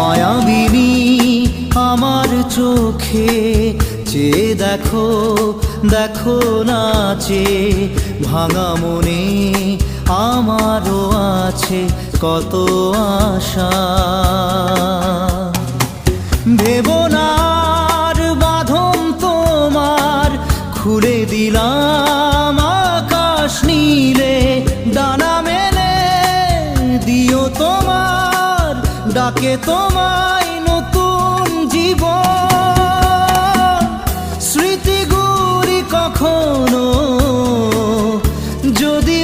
মায়াবিনী আমার চোখে চেয়ে দেখো, দেখো নাচে ভাঙা মনে আমারও আছে কত আশা। ভেবনার বাঁধন তোমার খুলে দিলাম আকাশ নীলে, ডানা মেলে দিও তোমার ডাকে তোমায় নতুন জীবন। স্মৃতিগুলি কখনো যদি